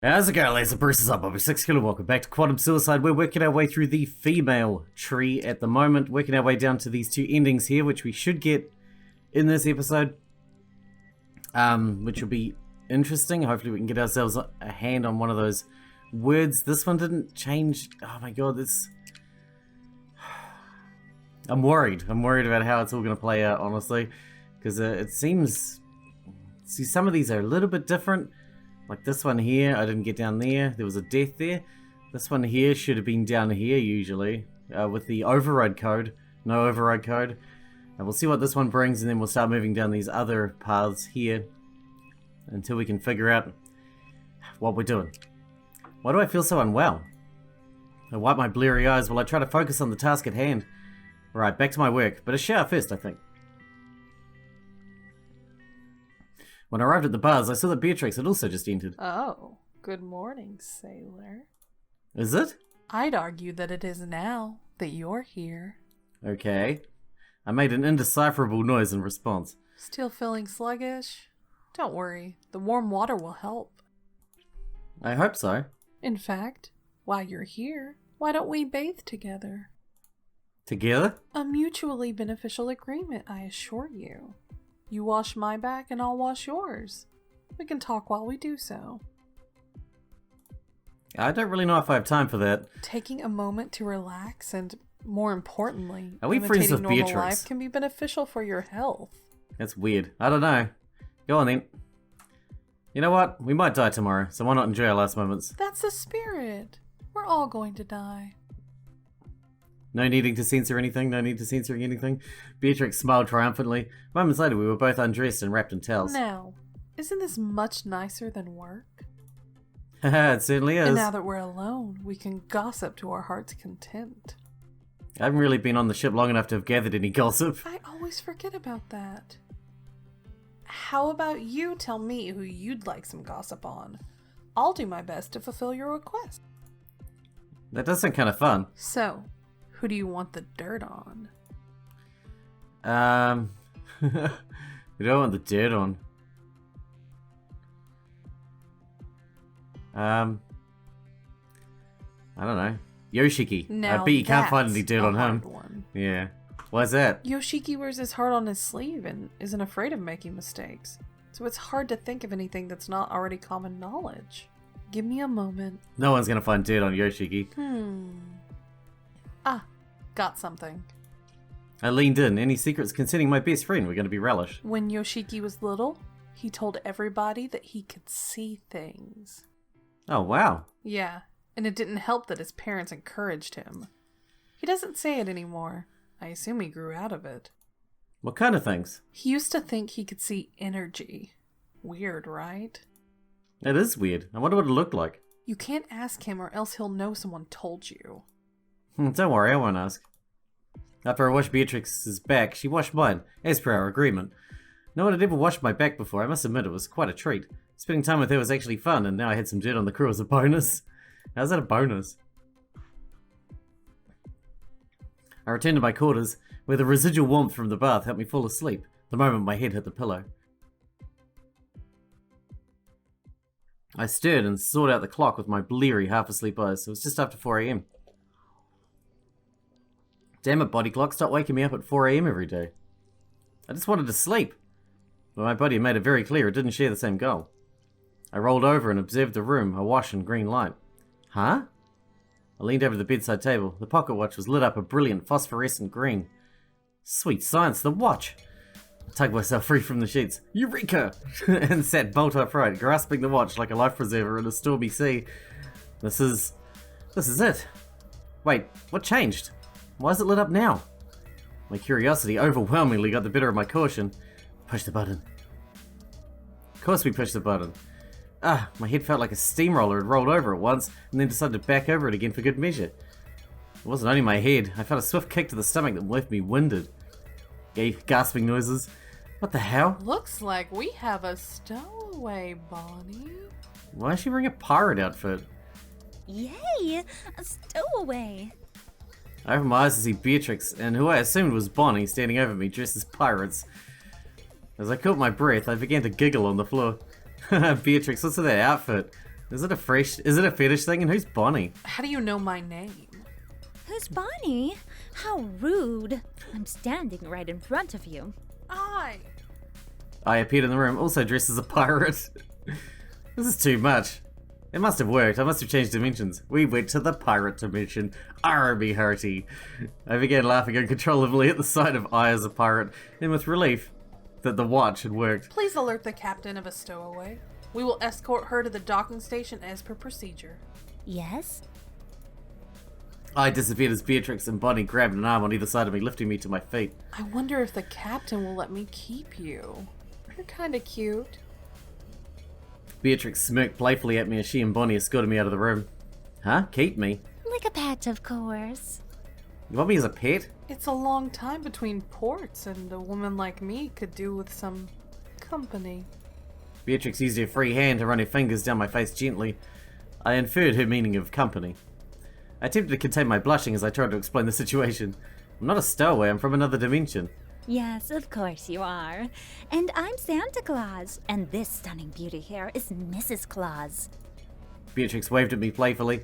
How's it going, laser? Bruce is up. I'll be Sixkilla. Welcome back to Quantum Suicide. We're working our way through the female tree at the moment, working our way down to these two endings here, which we should get in this episode, which will be interesting. Hopefully we can get ourselves a hand on one of those words. This one didn't change. Oh my god, this... I'm worried. I'm worried about how it's all going to play out, honestly, because it seems... See, some of these are a little bit different. Like this one here, I didn't get down there. There was a death there. This one here should have been down here usually, with the override code. No override code. And we'll see what this one brings, and then we'll start moving down these other paths here until we can figure out what we're doing. Why do I feel so unwell? I wipe my bleary eyes while I try to focus on the task at hand. Right, back to my work, but a shower first, I think. When I arrived at the bars, I saw that Beatrix had also just entered. Oh, good morning, sailor. Is it? I'd argue that it is now that you're here. Okay. I made an indecipherable noise in response. Still feeling sluggish? Don't worry, the warm water will help. I hope so. In fact, while you're here, why don't we bathe together? Together? A mutually beneficial agreement, I assure you. You wash my back and I'll wash yours. We can talk while we do so. I don't really know if I have time for that. Taking a moment to relax and, more importantly, Are we friends with imitating normal Beatrix? life can be beneficial for your health. That's weird. I don't know. Go on then. You know what? We might die tomorrow, so why not enjoy our last moments? That's the spirit. We're all going to die. No needing to censor anything, no need to censoring anything. Beatrix smiled triumphantly. Moments later, we were both undressed and wrapped in towels. Now, isn't this much nicer than work? Haha, it certainly is. And now that we're alone, we can gossip to our heart's content. I haven't really been on the ship long enough to have gathered any gossip. I always forget about that. How about you tell me who you'd like some gossip on? I'll do my best to fulfill your request. That does sound kind of fun. So, who do you want the dirt on? Who do I want the dirt on? I don't know. Yoshiki. Now I bet you can't find that's any dirt a on him. hard one. Yeah. Why's that? Yoshiki wears his heart on his sleeve and isn't afraid of making mistakes. So it's hard to think of anything that's not already common knowledge. Give me a moment. No one's gonna find dirt on Yoshiki. Ah, got something. I leaned in. Any secrets concerning my best friend were gonna be relished. When Yoshiki was little, he told everybody that he could see things. Oh, wow. Yeah, and it didn't help that his parents encouraged him. He doesn't say it anymore. I assume he grew out of it. What kind of things? He used to think he could see energy. Weird, right? It is weird. I wonder what it looked like. You can't ask him or else he'll know someone told you. Don't worry, I won't ask. After I washed Beatrix's back, she washed mine, as per our agreement. No one had ever washed my back before. I must admit it was quite a treat. Spending time with her was actually fun, and now I had some dirt on the crew as a bonus. How's that a bonus? I returned to my quarters, where the residual warmth from the bath helped me fall asleep, the moment my head hit the pillow. I stirred and sorted out the clock with my bleary, half-asleep eyes. It was just after 4 a.m. Damn it, body clock, stop waking me up at 4 a.m. every day. I just wanted to sleep. But my body made it very clear it didn't share the same goal. I rolled over and observed the room, awash in green light. Huh? I leaned over the bedside table. The pocket watch was lit up a brilliant phosphorescent green. Sweet science, the watch! I tugged myself free from the sheets. Eureka! And sat bolt upright, grasping the watch like a life preserver in a stormy sea. This is it. Wait, what changed? Why is it lit up now? My curiosity overwhelmingly got the better of my caution. Push the button. Of course we pushed the button. My head felt like a steamroller had rolled over at once, and then decided to back over it again for good measure. It wasn't only my head. I felt a swift kick to the stomach that left me winded. Gasping noises. What the hell? Looks like we have a stowaway, Bonnie. Why is she wearing a pirate outfit? Yay! A stowaway! I opened my eyes to see Beatrix, and who I assumed was Bonnie, standing over me dressed as pirates. As I caught my breath, I began to giggle on the floor. Beatrix, what's with that outfit? Is it a fetish thing? And who's Bonnie? How do you know my name? Who's Bonnie? How rude. I'm standing right in front of you. I appeared in the room, also dressed as a pirate. This is too much. It must have worked. I must have changed dimensions. We went to the pirate dimension. Army hearty. I began laughing uncontrollably at the sight of I as a pirate, and with relief that the watch had worked. Please alert the captain of a stowaway. We will escort her to the docking station as per procedure. Yes? I disappeared as Beatrix and Bonnie grabbed an arm on either side of me, lifting me to my feet. I wonder if the captain will let me keep you. You're kinda cute. Beatrix smirked playfully at me as she and Bonnie escorted me out of the room. Huh? Keep me? Like a pet, of course. You want me as a pet? It's a long time between ports, and a woman like me could do with some company. Beatrix used her free hand to run her fingers down my face gently. I inferred her meaning of company. I attempted to contain my blushing as I tried to explain the situation. I'm not a stowaway, I'm from another dimension. Yes, of course you are. And I'm Santa Claus, and this stunning beauty here is Mrs. Claus. Beatrix waved at me playfully.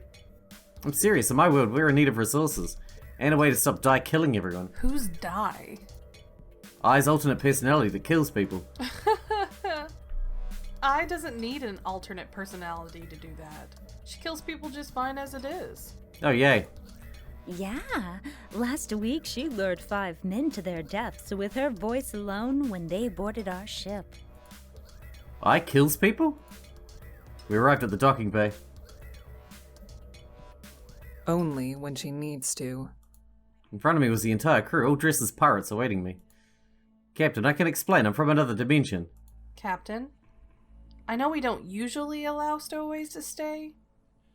I'm serious, in my world we're in need of resources. And a way to stop Die killing everyone. Who's Die? I's alternate personality that kills people. I doesn't need an alternate personality to do that. She kills people just fine as it is. Oh yay. Yeah, last week she lured 5 men to their deaths with her voice alone when they boarded our ship. I kills people? We arrived at the docking bay. Only when she needs to. In front of me was the entire crew, all dressed as pirates awaiting me. Captain, I can explain, I'm from another dimension. Captain, I know we don't usually allow stowaways to stay,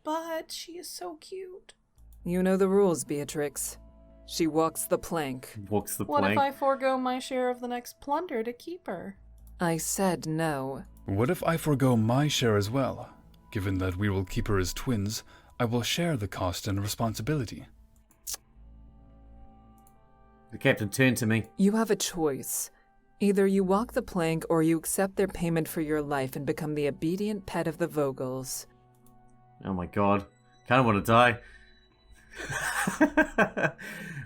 but she is so cute. You know the rules, Beatrix. She walks the plank. Walks the What plank. if I forego my share of the next plunder to keep her? I said no. What if I forgo my share as well? Given that we will keep her as twins, I will share the cost and responsibility. The captain turned to me. You have a choice. Either you walk the plank or you accept their payment for your life and become the obedient pet of the Vogels. Oh my god. Kinda wanna die.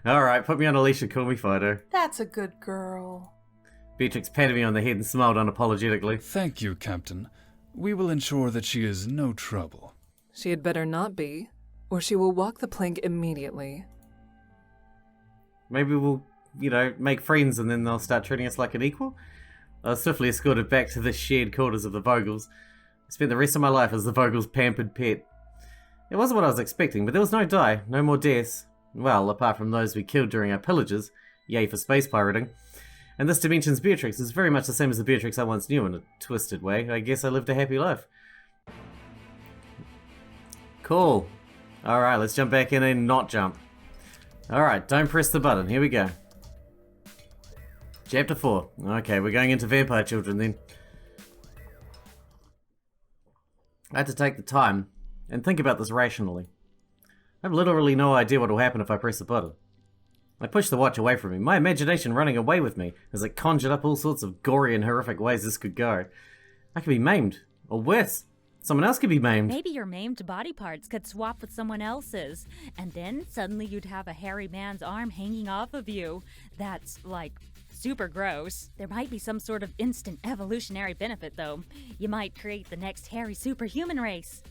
Alright, put me on a leash and call me Fido. That's a good girl. Beatrix patted me on the head and smiled unapologetically. Thank you, Captain. We will ensure that she is no trouble. She had better not be, or she will walk the plank immediately. Maybe we'll, make friends and then they'll start treating us like an equal? I was swiftly escorted back to the shared quarters of the Vogels. I spent the rest of my life as the Vogels' pampered pet. It wasn't what I was expecting, but there was no die, no more deaths. Well, apart from those we killed during our pillages. Yay for space pirating. And this dimension's Beatrix is very much the same as the Beatrix I once knew in a twisted way. I guess I lived a happy life. Cool. Alright, let's jump back in and not jump. Alright, don't press the button. Here we go. Chapter 4. Okay, we're going into Vampire Children then. I had to take the time and think about this rationally. I have literally no idea what will happen if I press the button. I pushed the watch away from me, my imagination running away with me as it conjured up all sorts of gory and horrific ways this could go. I could be maimed, or worse, someone else could be maimed. Maybe your maimed body parts could swap with someone else's, and then suddenly you'd have a hairy man's arm hanging off of you. That's, super gross. There might be some sort of instant evolutionary benefit, though. You might create the next hairy superhuman race.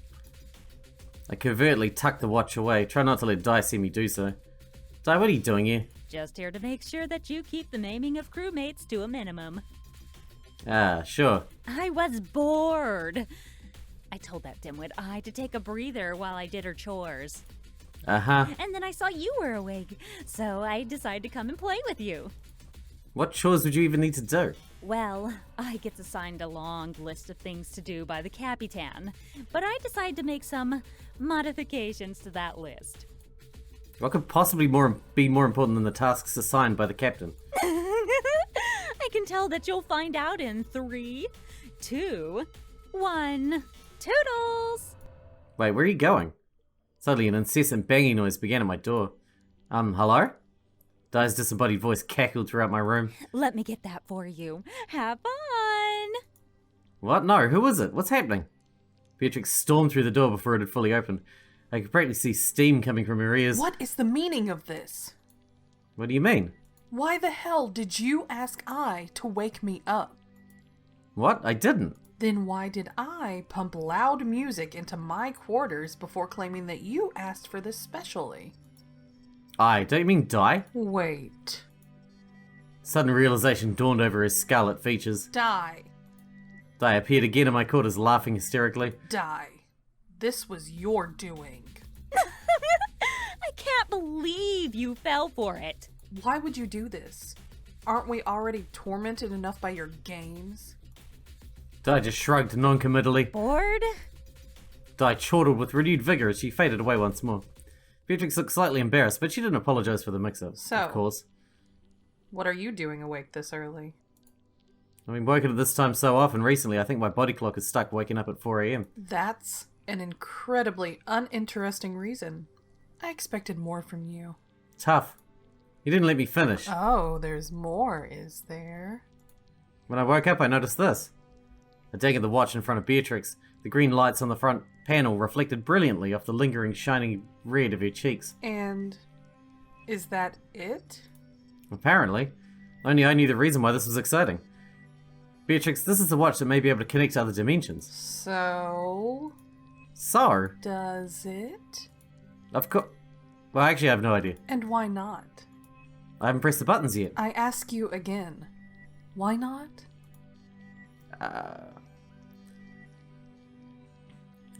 I covertly tucked the watch away, try not to let Di see me do so. Di, what are you doing here? Just here to make sure that you keep the maiming of crewmates to a minimum. Ah, sure. I was bored. I told that dimwit I to take a breather while I did her chores. Uh-huh. And then I saw you were awake, so I decided to come and play with you. What chores would you even need to do? Well, I get assigned a long list of things to do by the Capitan, but I decided to make some modifications to that list. What could possibly be more important than the tasks assigned by the captain? I can tell that you'll find out in 3, 2, 1. Toodles! Wait, where are you going? Suddenly an incessant banging noise began at my door. Hello? Di's disembodied voice cackled throughout my room. Let me get that for you. Have fun! What? No, who is it? What's happening? Beatrix stormed through the door before it had fully opened. I could practically see steam coming from her ears. What is the meaning of this? What do you mean? Why the hell did you ask I to wake me up? What? I didn't. Then why did I pump loud music into my quarters before claiming that you asked for this specially? Don't you mean die? Wait. Sudden realization dawned over his scarlet features. Die. I appeared again in my quarters, laughing hysterically. Die. This was your doing. I can't believe you fell for it. Why would you do this? Aren't we already tormented enough by your games? Di just shrugged non-committally. Bored? Di chortled with renewed vigor as she faded away once more. Beatrix looked slightly embarrassed, but she didn't apologize for the mix-up, So, of course. What are you doing awake this early? I've been woken at this time so often recently, I think my body clock is stuck waking up at 4 a.m. That's an incredibly uninteresting reason. I expected more from you. Tough. You didn't let me finish. Oh, there's more, is there? When I woke up, I noticed this. I dig at the watch in front of Beatrix. The green lights on the front panel reflected brilliantly off the lingering shining red of her cheeks. And is that it? Apparently. Only I knew the reason why this was exciting. Beatrix, this is the watch that may be able to connect to other dimensions. So, So? does it? Of course. Well, actually, I have no idea. And why not? I haven't pressed the buttons yet. I ask you again. Why not? I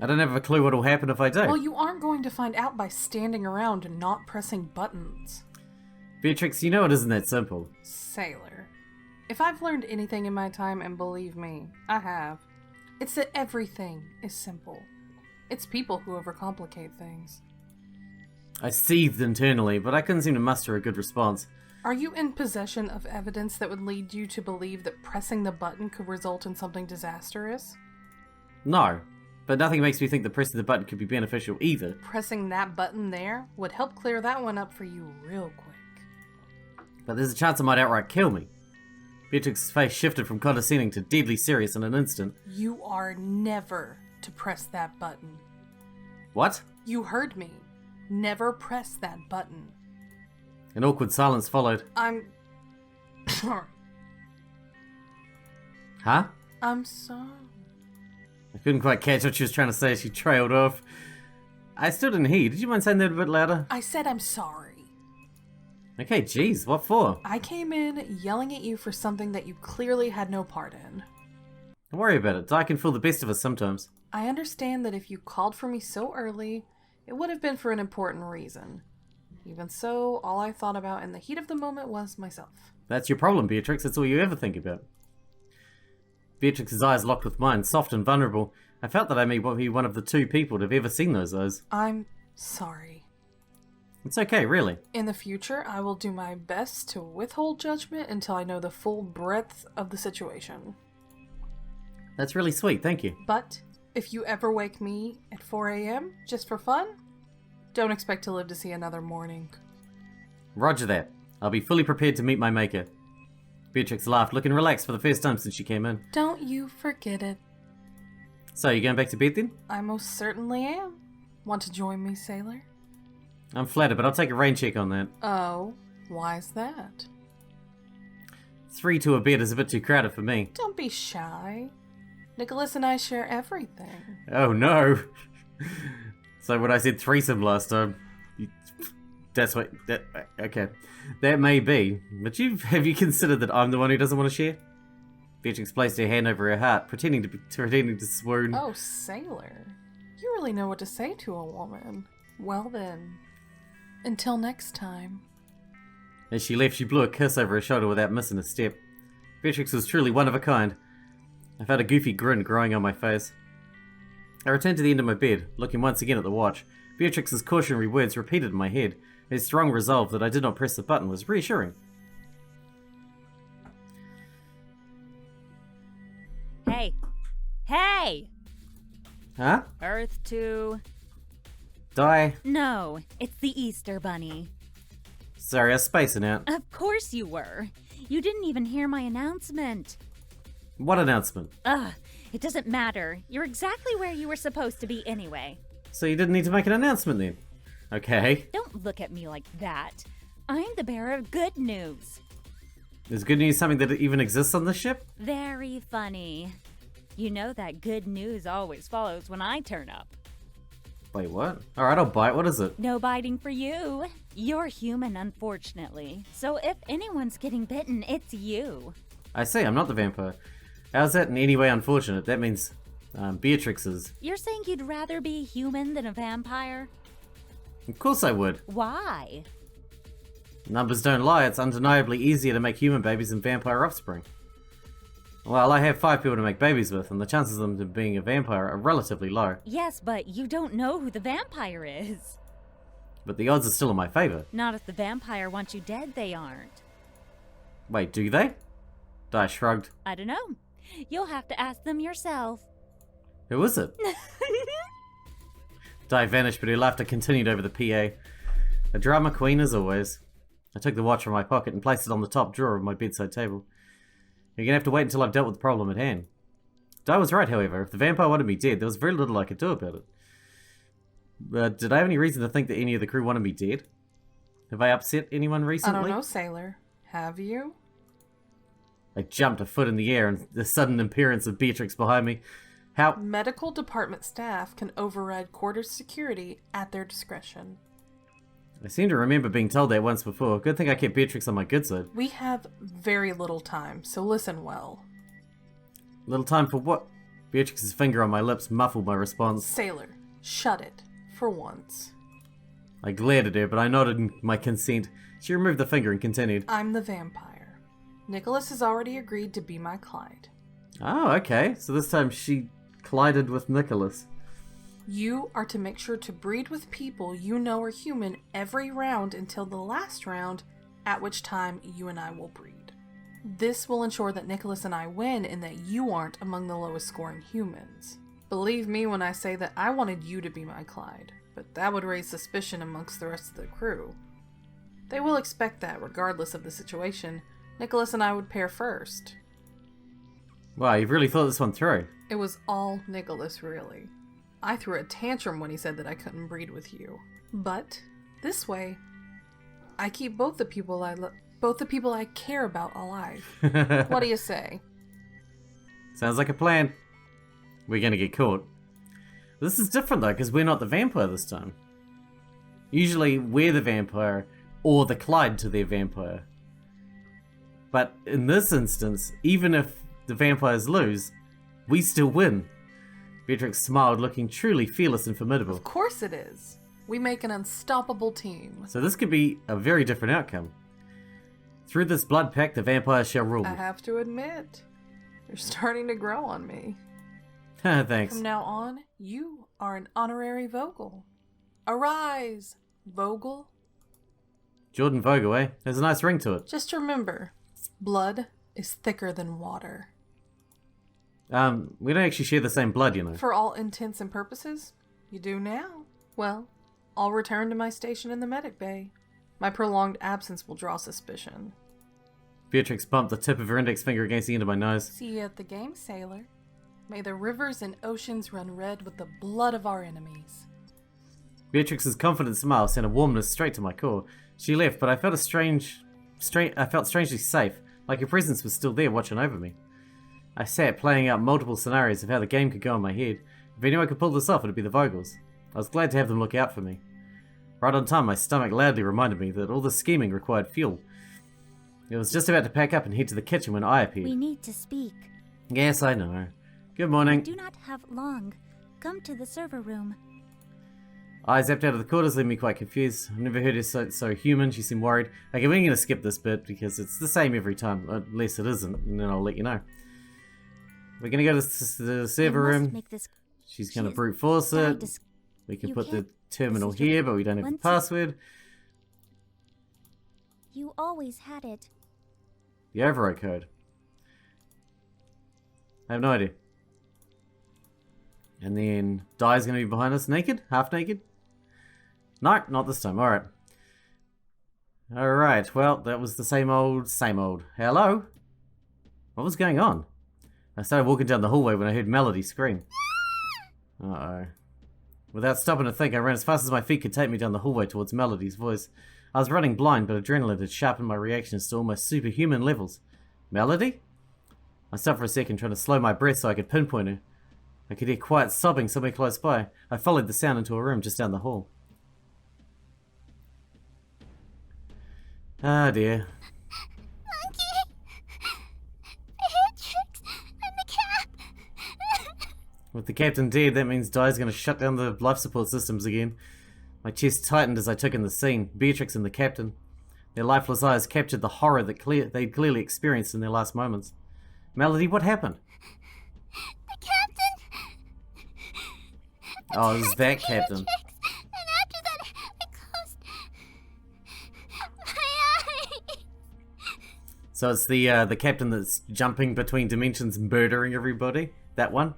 don't have a clue what will happen if I do. Well, you aren't going to find out by standing around and not pressing buttons. Beatrix, you know it isn't that simple. Sailor. If I've learned anything in my time, and believe me, I have, it's that everything is simple. It's people who overcomplicate things. I seethed internally, but I couldn't seem to muster a good response. Are you in possession of evidence that would lead you to believe that pressing the button could result in something disastrous? No, but nothing makes me think that pressing the button could be beneficial either. Pressing that button there would help clear that one up for you real quick. But there's a chance it might outright kill me. Beatrix's face shifted from condescending to deadly serious in an instant. You are never to press that button. What? You heard me. Never press that button. An awkward silence followed. I'm sorry. Huh? I'm sorry. I couldn't quite catch what she was trying to say as she trailed off. I still didn't hear. Did you mind saying that a bit louder? I said I'm sorry. Okay, geez, what for? I came in yelling at you for something that you clearly had no part in. Don't worry about it. I can fool the best of us sometimes. I understand that if you called for me so early, it would have been for an important reason. Even so, all I thought about in the heat of the moment was myself. That's your problem, Beatrix. That's all you ever think about. Beatrix's eyes locked with mine, soft and vulnerable. I felt that I may be one of the two people to have ever seen those eyes. I'm sorry. It's okay, really. In the future, I will do my best to withhold judgment until I know the full breadth of the situation. That's really sweet, thank you. But if you ever wake me at 4 a.m. just for fun, don't expect to live to see another morning. Roger that. I'll be fully prepared to meet my maker. Beatrix laughed, looking relaxed for the first time since she came in. Don't you forget it. So, you going back to bed then? I most certainly am. Want to join me, sailor? I'm flattered, but I'll take a rain check on that. Oh, why's that? 3 to a bed is a bit too crowded for me. Don't be shy. Nicholas and I share everything. Oh no! So when I said threesome last time, that's what, okay. That may be, but have you considered that I'm the one who doesn't want to share? Beatrix placed her hand over her heart, pretending to swoon. Oh, sailor. You really know what to say to a woman. Well then, until next time. As she left, she blew a kiss over her shoulder without missing a step. Beatrix was truly one of a kind. I felt a goofy grin growing on my face. I returned to the end of my bed, looking once again at the watch. Beatrix's cautionary words repeated in my head. Her strong resolve that I did not press the button was reassuring. Hey. Hey! Huh? Earth to... Die? No, it's the Easter Bunny. Sorry, I was spacing out. Of course you were. You didn't even hear my announcement. What announcement? Ugh, It doesn't matter. You're exactly where you were supposed to be anyway. So you didn't need to make an announcement then? Okay. Don't look at me like that. I'm the bearer of good news. Is good news something that even exists on this ship? Very funny. You know that good news always follows when I turn up. Wait, what? Alright, I'll bite. What is it? No biting for you. You're human, unfortunately. So if anyone's getting bitten, it's you. I see, I'm not the vampire. How's that in any way unfortunate? That means Beatrix is. You're saying you'd rather be a human than a vampire? Of course I would. Why? Numbers don't lie, it's undeniably easier to make human babies than vampire offspring. Well, I have 5 people to make babies with, and the chances of them being a vampire are relatively low. Yes, but you don't know who the vampire is. But the odds are still in my favor. Not if the vampire wants you dead, they aren't. Wait, do they? Di shrugged. I don't know. You'll have to ask them yourself. Who is it? Di vanished, but her laughter continued over the PA. A drama queen as always. I took the watch from my pocket and placed it on the top drawer of my bedside table. You're gonna have to wait until I've dealt with the problem at hand. Di was right, however. If the vampire wanted me dead, there was very little I could do about it. Did I have any reason to think that any of the crew wanted me dead? Have I upset anyone recently? I don't know, Sailor. Have you? I jumped a foot in the air and the sudden appearance of Beatrix behind me. How? Medical department staff can override quarters security at their discretion. I seem to remember being told that once before. Good thing I kept Beatrix on my good side. We have very little time, so listen well. Little time for what? Beatrix's finger on my lips muffled my response. Sailor, shut it. For once. I glared at her, but I nodded in my consent. She removed the finger and continued. I'm the vampire. Nicholas has already agreed to be my Clyde. Oh, okay. So this time she collided with Nicholas. You are to make sure to breed with people you know are human every round until the last round, at which time you and I will breed. This will ensure that Nicholas and I win and that you aren't among the lowest scoring humans. Believe me when I say that I wanted you to be my Clyde, but that would raise suspicion amongst the rest of the crew. They will expect that regardless of the situation. Nicholas and I would pair first. Wow, you've really thought this one through. It was all Nicholas, really. I threw a tantrum when he said that I couldn't breed with you. But this way, I keep both the people I care about alive. What do you say? Sounds like a plan. We're gonna get caught. This is different though, because we're not the vampire this time. Usually we're the vampire, or the Clyde to their vampire. But in this instance, even if the vampires lose, we still win. Beatrix smiled, looking truly fearless and formidable. Of course it is. We make an unstoppable team. So this could be a very different outcome. Through this blood pact, the vampires shall rule. I have to admit, you're starting to grow on me. Thanks. From now on, you are an honorary Vogel. Arise, Vogel. Jordan Vogel, eh? There's a nice ring to it. Just remember, blood is thicker than water. We don't actually share the same blood, you know. For all intents and purposes, you do now. Well, I'll return to my station in the medic bay. My prolonged absence will draw suspicion. Beatrix bumped the tip of her index finger against the end of my nose. See you at the game, sailor. May the rivers and oceans run red with the blood of our enemies. Beatrix's confident smile sent a warmness straight to my core. She left, but I felt I felt strangely safe, like her presence was still there watching over me. I sat, playing out multiple scenarios of how the game could go in my head. If anyone could pull this off, it'd be the Vogels. I was glad to have them look out for me. Right on time, my stomach loudly reminded me that all the scheming required fuel. It was just about to pack up and head to the kitchen when I appeared. We need to speak. Yes, I know. Good morning. Do not have long. Come to the server room. I zapped out of the quarters, leaving me quite confused. I've never heard her so human. She seemed worried. Okay, we're going to skip this bit because it's the same every time, unless it isn't, and then I'll let you know. We're going to go to the server room. She's going to brute force it. We can put the terminal here, but we don't have the password. You always had it. The override code. I have no idea. And then Di's going to be behind us, naked? Half naked? No, not this time. Alright. Alright, well, that was the same old, same old. Hello? What was going on? I started walking down the hallway when I heard Melody scream. Uh-oh. Without stopping to think, I ran as fast as my feet could take me down the hallway towards Melody's voice. I was running blind, but adrenaline had sharpened my reactions to almost superhuman levels. Melody? I stopped for a second, trying to slow my breath so I could pinpoint her. I could hear quiet sobbing somewhere close by. I followed the sound into a room just down the hall. Ah, dear. With the captain dead, that means Di's going to shut down the life support systems again. My chest tightened as I took in the scene. Beatrix and the captain. Their lifeless eyes captured the horror that they'd clearly experienced in their last moments. Melody, what happened? The captain! Oh, it was that captain. And after that, I closed my eyes. So it's the captain that's jumping between dimensions, murdering everybody? That one?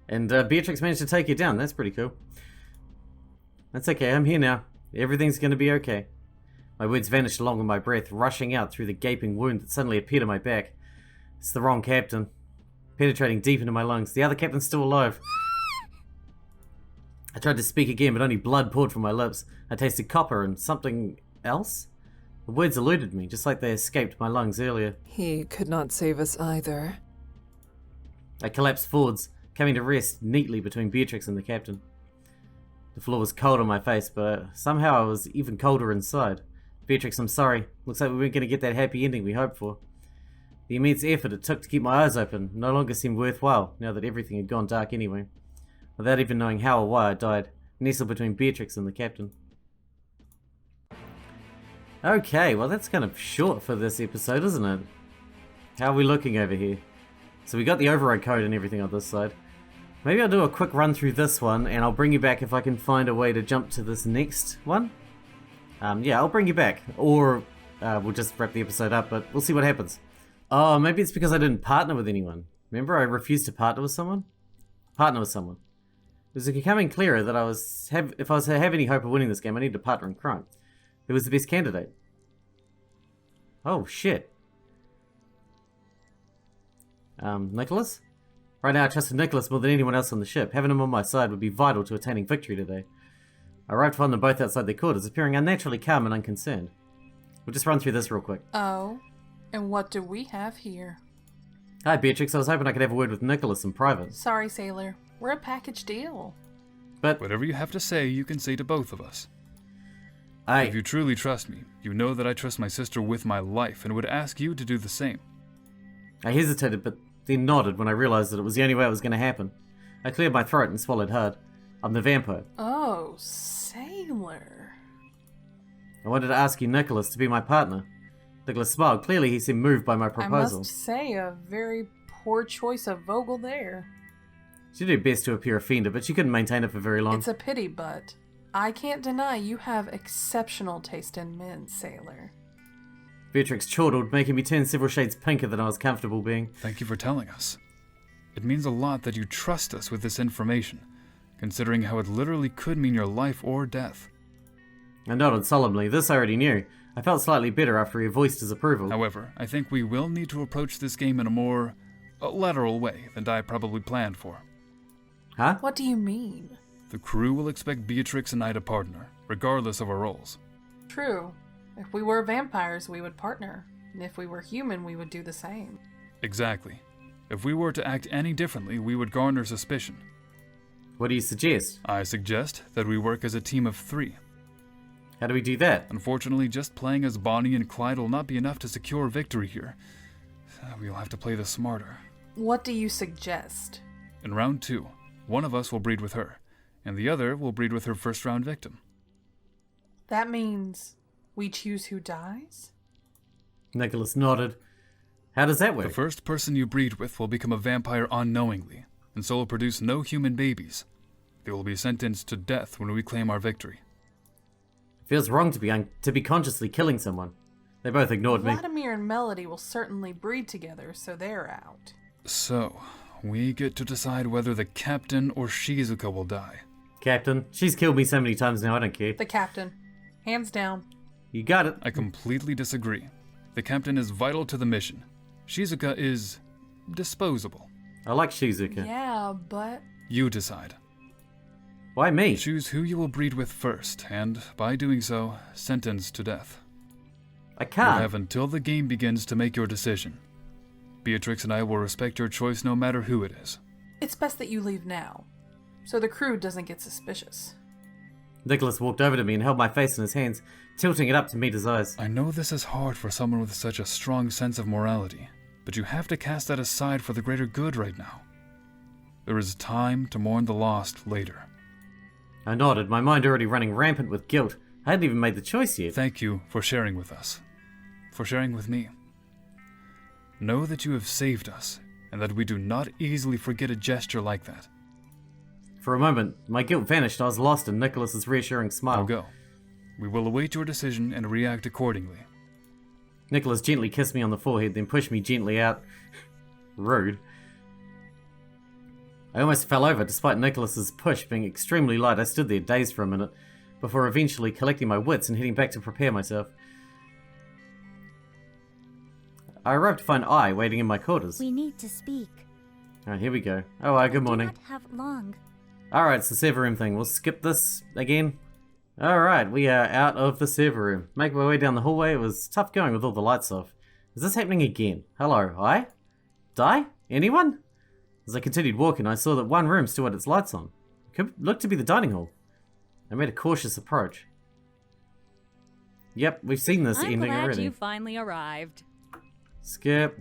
And Beatrix managed to take you down. That's pretty cool. That's okay, I'm here now. Everything's going to be okay. My words vanished along with my breath, rushing out through the gaping wound that suddenly appeared on my back. It's the wrong captain. Penetrating deep into my lungs. The other captain's still alive. I tried to speak again, but only blood poured from my lips. I tasted copper and something else? The words eluded me, just like they escaped my lungs earlier. He could not save us either. I collapsed forwards, coming to rest neatly between Beatrix and the captain. The floor was cold on my face, but somehow I was even colder inside. Beatrix, I'm sorry. Looks like we weren't going to get that happy ending we hoped for. The immense effort it took to keep my eyes open no longer seemed worthwhile, now that everything had gone dark anyway. Without even knowing how or why I died, nestled between Beatrix and the captain. Okay, well that's kind of short for this episode, isn't it? How are we looking over here? So we got the override code and everything on this side. Maybe I'll do a quick run through this one, and I'll bring you back if I can find a way to jump to this next one. Yeah, I'll bring you back. Or we'll just wrap the episode up, but we'll see what happens. Oh, maybe it's because I didn't partner with anyone. Remember, I refused to partner with someone? Partner with someone. It was becoming clearer that if I was to have any hope of winning this game, I needed a partner in crime. Who was the best candidate? Oh, shit. Nicholas? Right now I trusted Nicholas more than anyone else on the ship. Having him on my side would be vital to attaining victory today. I arrived to find them both outside their quarters, appearing unnaturally calm and unconcerned. We'll just run through this real quick. Oh, and what do we have here? Hi Beatrix, I was hoping I could have a word with Nicholas in private. Sorry, sailor. We're a package deal. But Whatever you have to say, you can say to both of us. If I... you truly trust me, you know that I trust my sister with my life and would ask you to do the same. I hesitated, but then nodded when I realized that it was the only way it was going to happen. I cleared my throat and swallowed hard. I'm the vampire. Oh, sailor. I wanted to ask you, Nicholas, to be my partner. Nicholas smiled. Clearly he seemed moved by my I proposal. must say, a very poor choice of Vogel there. She did her best to appear offended, but she couldn't maintain it for very long. It's a pity, but I can't deny you have exceptional taste in men, sailor. Beatrix chortled, making me turn several shades pinker than I was comfortable being. Thank you for telling us. It means a lot that you trust us with this information, considering how it literally could mean your life or death. I nodded solemnly. This I already knew. I felt slightly better after he voiced his approval. However, I think we will need to approach this game in a more lateral way than I probably planned for. Huh? What do you mean? The crew will expect Beatrix and I to partner, regardless of our roles. True. If we were vampires, we would partner. And if we were human, we would do the same. Exactly. If we were to act any differently, we would garner suspicion. What do you suggest? I suggest that we work as a team of 3. How do we do that? Unfortunately, just playing as Bonnie and Clyde will not be enough to secure victory here. We'll have to play this smarter. What do you suggest? In round 2, one of us will breed with her, and the other will breed with her first round victim. That means we choose who dies? Nicholas nodded. How does that work? The first person you breed with will become a vampire unknowingly, and so will produce no human babies. They will be sentenced to death when we claim our victory. It feels wrong to be consciously killing someone. They both ignored me. Vladimir and Melody will certainly breed together, so they're out. So, we get to decide whether the captain or Shizuka will die. Captain, she's killed me so many times now, I don't care. The captain. Hands down. You got it. I completely disagree. The captain is vital to the mission. Shizuka is disposable. I like Shizuka. Yeah, but You decide. Why me? Choose who you will breed with first, and, by doing so, sentence to death. I You can't. have until the game begins to make your decision. Beatrix and I will respect your choice no matter who it is. it's best that you leave now, so the crew doesn't get suspicious. Nicholas walked over to me and held my face in his hands, tilting it up to meet his eyes. I know this is hard for someone with such a strong sense of morality, but you have to cast that aside for the greater good right now. There is time to mourn the lost later. I nodded, my mind already running rampant with guilt. I hadn't even made the choice yet. Thank you for sharing with us. For sharing with me. Know that you have saved us, and that we do not easily forget a gesture like that. For a moment, my guilt vanished and I was lost in Nicholas's reassuring smile. Now go. We will await your decision and react accordingly. Nicholas gently kissed me on the forehead, then pushed me gently out. Rude. I almost fell over, despite Nicholas's push being extremely light. I stood there dazed for a minute, before eventually collecting my wits and heading back to prepare myself. I arrived to find I waiting in my quarters. We need to speak. Alright, here we go. Oh, good morning. Do not have long. Alright, it's the server room thing. We'll skip this again. Alright, we are out of the server room. Making my way down the hallway. It was tough going with all the lights off. Is this happening again? Hello, hi? Die? Anyone? As I continued walking, I saw that one room still had its lights on. It could look to be the dining hall. I made a cautious approach. Yep, we've seen this I'm ending glad already. you finally arrived. Skip.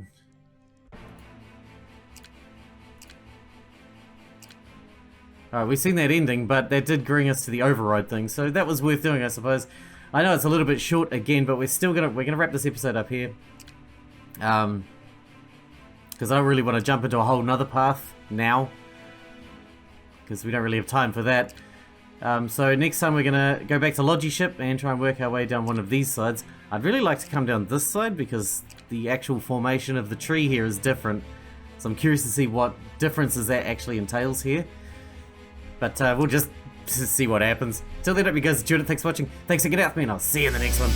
Alright, we've seen that ending, but that did bring us to the override thing, so that was worth doing, I suppose. I know it's a little bit short again, but we're gonna wrap this episode up here. Because I don't really want to jump into a whole nother path now, because we don't really have time for that. So next time we're gonna go back to Logi Ship and try and work our way down one of these sides. I'd really like to come down this side because the actual formation of the tree here is different. So I'm curious to see what differences that actually entails here. But we'll just see what happens. Till then, hope you guys enjoyed it. Thanks for watching. Thanks for getting out with me, and I'll see you in the next one.